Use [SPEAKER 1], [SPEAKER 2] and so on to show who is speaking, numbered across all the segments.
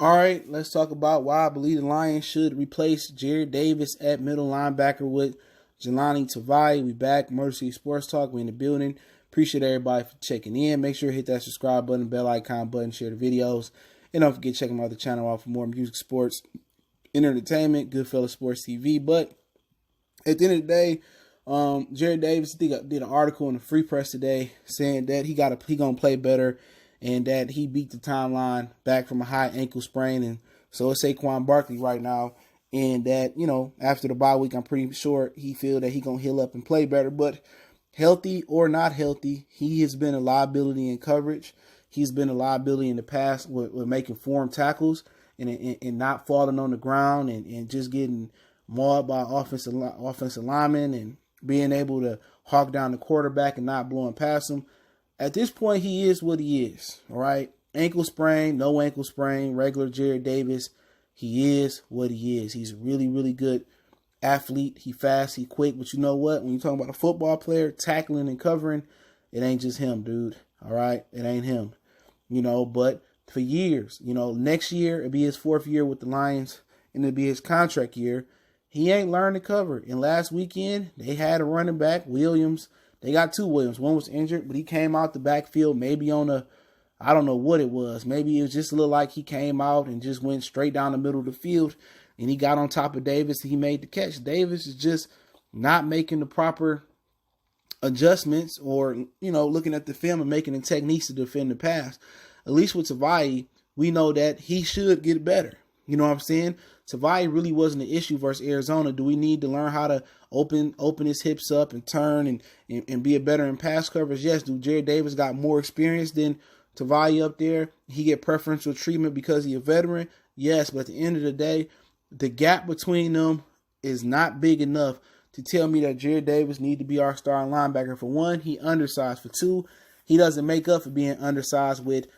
[SPEAKER 1] All right, let's talk about why I believe the Lions should replace Jarrad Davis at middle linebacker with Jahlani Tavai. We back, Murder City Sports Talk. We in the building. Appreciate everybody for checking in. Make sure to hit that subscribe button, bell icon button, share the videos. And don't forget to check my other channel out for more music, sports, entertainment, Goodfellas Sports TV. But at the end of the day, Jarrad Davis did an article in the Free Press today saying that he gonna play better and that he beat the timeline back from a high ankle sprain, and so it's Saquon Barkley right now, and that after the bye week, I'm pretty sure he feel that he gonna heal up and play better. But healthy or not healthy, he has been a liability in coverage. He's been a liability in the past with making form tackles and not falling on the ground and just getting mauled by offensive linemen and being able to hawk down the quarterback and not blowing past him. At this point, he is what he is, all right? Ankle sprain, no ankle sprain, regular Jarrad Davis, he is what he is. He's a really, really good athlete. He fast, he quick, but you know what? When you're talking about a football player, tackling and covering, it ain't just him, dude, all right? It ain't him, but for years, next year, it'll be his 4th year with the Lions, and it'll be his contract year. He ain't learned to cover. And last weekend, they had a running back, Williams. They got 2 Williams. One was injured, but he came out the backfield maybe on I don't know what it was. Maybe it was just a little like he came out and just went straight down the middle of the field, and he got on top of Davis, and he made the catch. Davis is just not making the proper adjustments or, looking at the film and making the techniques to defend the pass. At least with Tavai, we know that he should get better. You know what I'm saying? Tavai really wasn't an issue versus Arizona. Do we need to learn how to open his hips up and turn and be a better in pass coverage? Yes. Do Jarrad Davis got more experience than Tavai up there? He get preferential treatment because he's a veteran? Yes, but at the end of the day, the gap between them is not big enough to tell me that Jarrad Davis need to be our starting linebacker. For one, he undersized. For two, he doesn't make up for being undersized with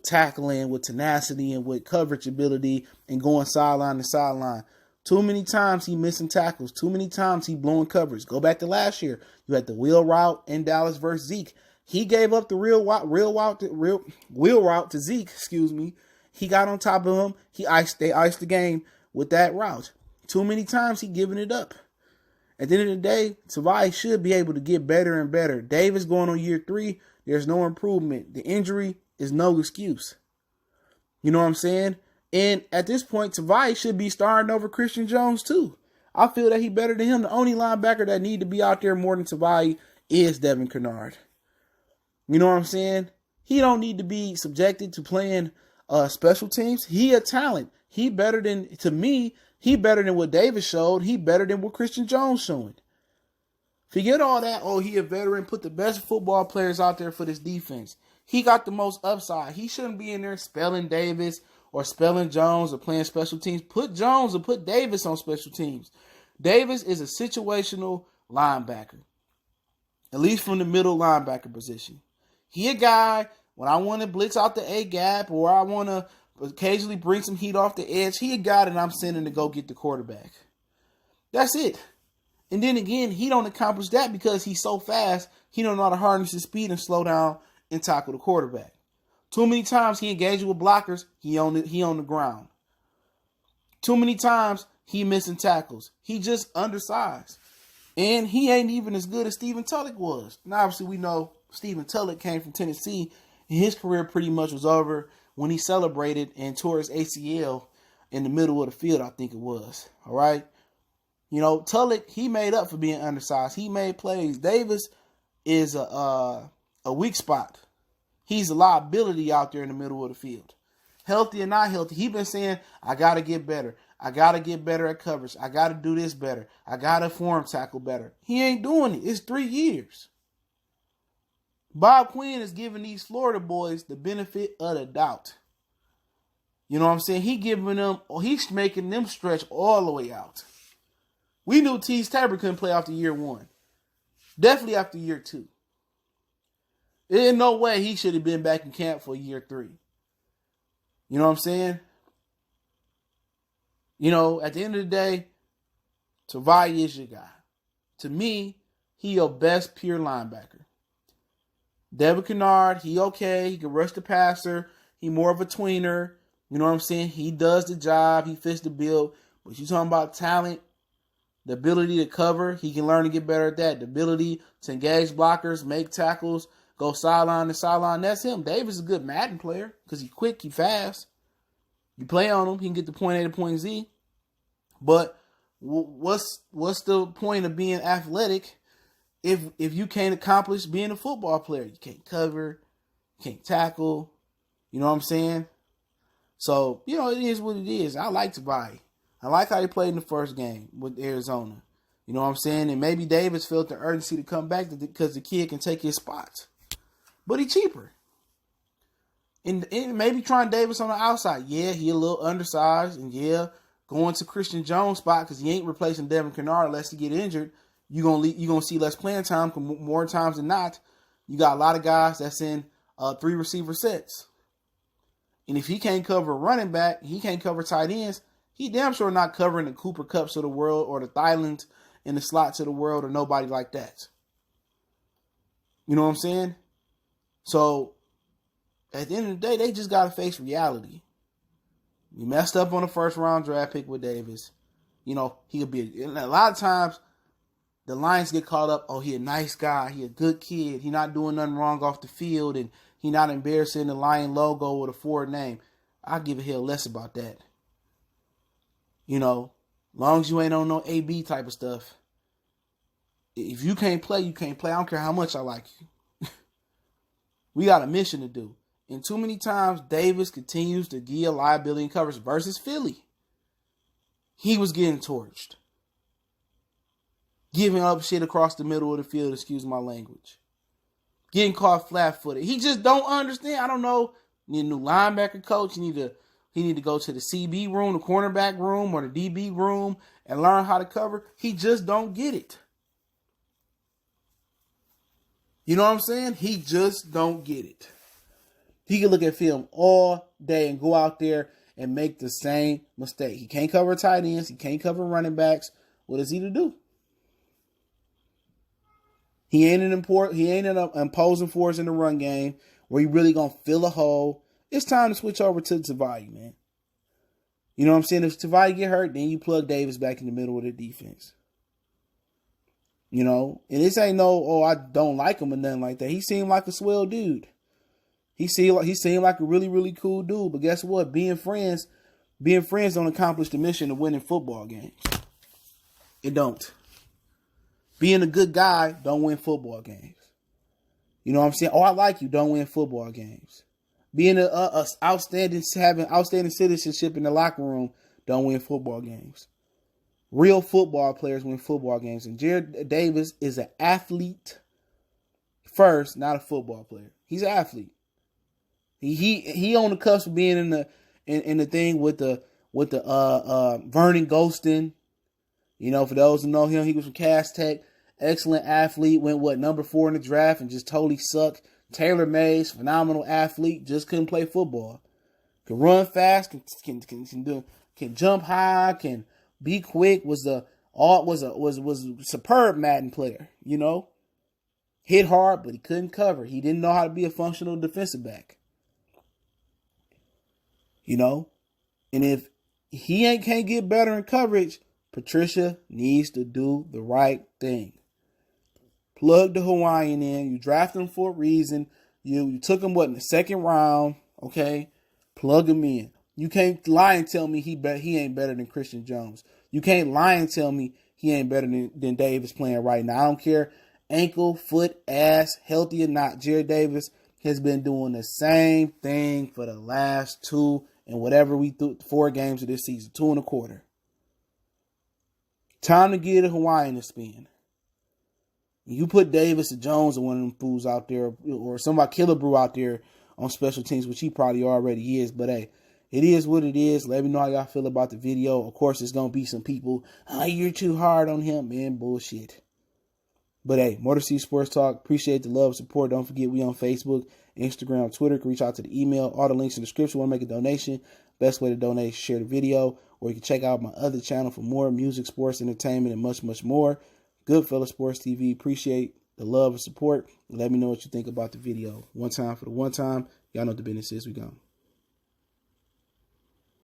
[SPEAKER 1] tackling, with tenacity, and with coverage ability and going sideline to sideline. Too many times he missing tackles. Too many times he blowing coverage. Go back to last year. You had the wheel route in Dallas versus Zeke. He gave up the wheel route to Zeke. He got on top of him. They iced the game with that route. Too many times he giving it up. At the end of the day, Tavai should be able to get better and better. Davis going on year 3. There's no improvement. The injury is no excuse. You know what I'm saying? And at this point, Tavai should be starting over Christian Jones too. I feel that he better than him. The only linebacker that need to be out there more than Tavai is Devin Kennard. You know what I'm saying? He don't need to be subjected to playing special teams. He a talent. He better than what Davis showed. He better than what Christian Jones showing. Forget all that. Oh, he a veteran. Put the best football players out there for this defense. He got the most upside. He shouldn't be in there spelling Davis or spelling Jones or playing special teams. Put Jones or put Davis on special teams. Davis is a situational linebacker, at least from the middle linebacker position. He a guy, when I want to blitz out the A-gap or I want to occasionally bring some heat off the edge, he a guy that I'm sending to go get the quarterback. That's it. And then again, he don't accomplish that because he's so fast, he don't know how to harness his speed and slow down and tackle the quarterback. Too many times he engaged with blockers, he on the ground. Too many times he missing tackles. He just undersized. And he ain't even as good as Stephen Tulloch was. Now obviously we know Stephen Tulloch came from Tennessee and his career pretty much was over when he celebrated and tore his ACL in the middle of the field, I think it was. All right. Tulloch, he made up for being undersized. He made plays. Davis is a weak spot. He's a liability out there in the middle of the field. Healthy or not healthy, he been saying, I got to get better. I got to get better at coverage. I got to do this better. I got to form tackle better. He ain't doing it. It's 3 years. Bob Quinn is giving these Florida boys the benefit of the doubt. You know what I'm saying? He's making them stretch all the way out. We knew Tease Tabor couldn't play after year 1. Definitely after year 2. There's no way he should have been back in camp for year 3. You know what I'm saying? At the end of the day, Tavai is your guy. To me, he your best pure linebacker. Devin Kennard, he okay. He can rush the passer. He more of a tweener. You know what I'm saying? He does the job. He fits the bill. But you talking about talent, the ability to cover, he can learn to get better at that. The ability to engage blockers, make tackles, go sideline to sideline. That's him. Davis is a good Madden player because he's quick, he's fast. You play on him, he can get to point A to point Z. But what's the point of being athletic if you can't accomplish being a football player? You can't cover, you can't tackle. You know what I'm saying? So, it is what it is. I like Tavai. I like how he played in the first game with Arizona. You know what I'm saying? And maybe Davis felt the urgency to come back because the kid can take his spots. But he's cheaper. And maybe trying Davis on the outside. Yeah, he a little undersized. And yeah, going to Christian Jones' spot because he ain't replacing Devin Kennard unless he get injured. You're gonna see less playing time more times than not. You got a lot of guys that's in 3 receiver sets. And if he can't cover a running back, he can't cover tight ends, he damn sure not covering the Cooper Kupps of the world or the Thylans in the slots of the world or nobody like that. You know what I'm saying? So, at the end of the day, they just got to face reality. You messed up on the first round draft pick with Davis. He could be a lot of times the Lions get caught up, oh, he a nice guy, he a good kid, he not doing nothing wrong off the field, and he not embarrassing the Lion logo or the Ford name. I give a hell less about that. Long as you ain't on no AB type of stuff. If you can't play, you can't play. I don't care how much I like you. We got a mission to do. And too many times, Davis continues to give liability and coverage versus Philly. He was getting torched. Giving up shit across the middle of the field, excuse my language. Getting caught flat-footed. He just don't understand. I don't know. You need a new linebacker coach. He need to go to the CB room, the cornerback room, or the DB room and learn how to cover. He just don't get it. You know what I'm saying? He just don't get it. He can look at film all day and go out there and make the same mistake. He can't cover tight ends. He can't cover running backs. What does he do? He ain't an imposing force in the run game where he really gonna fill a hole. It's time to switch over to Tavai, man. You know what I'm saying? If Tavai get hurt, then you plug Davis back in the middle of the defense. And this ain't I don't like him or nothing like that. He seemed like a swell dude. He seemed like a really, really cool dude. But guess what? Being friends don't accomplish the mission of winning football games. It don't. Being a good guy don't win football games. You know what I'm saying? I like you, don't win football games. Being having outstanding citizenship in the locker room don't win football games. Real football players win football games. And Jarrad Davis is an athlete first, not a football player. He's an athlete. He on the cusp of being in the thing with the Vernon Ghostin. For those who know him, he was from Cass Tech. Excellent athlete. Went number 4 in the draft and just totally sucked. Taylor Mays, phenomenal athlete, just couldn't play football. Can run fast, can jump high, can be quick. Was a superb Madden player. Hit hard, but he couldn't cover. He didn't know how to be a functional defensive back. And if he can't get better in coverage, Patricia needs to do the right thing. Plug the Hawaiian in. You drafted him for a reason. You took him, in the second round, okay? Plug him in. You can't lie and tell me he ain't better than Christian Jones. You can't lie and tell me he ain't better than Davis playing right now. I don't care. Ankle, foot, ass, healthy or not, Jarrad Davis has been doing the same thing for the last 2 and whatever 4 games of this season, 2 1/4. Time to get a Hawaiian to spin. You put Davis or Jones or one of them fools out there, or somebody Killebrew out there on special teams, which he probably already is. But hey, it is what it is. Let me know how y'all feel about the video. Of course, there's gonna be some people, you're too hard on him, man. Bullshit. But hey, Motor City Sports Talk. Appreciate the love, support. Don't forget we on Facebook, Instagram, Twitter. You can reach out to the email. All the links in the description. Want to make a donation? Best way to donate is share the video, or you can check out my other channel for more music, sports, entertainment, and much, much more. Goodfella Sports TV. Appreciate the love and support. Let me know what you think about the video. One time for the one time. Y'all know what the business is. We gone.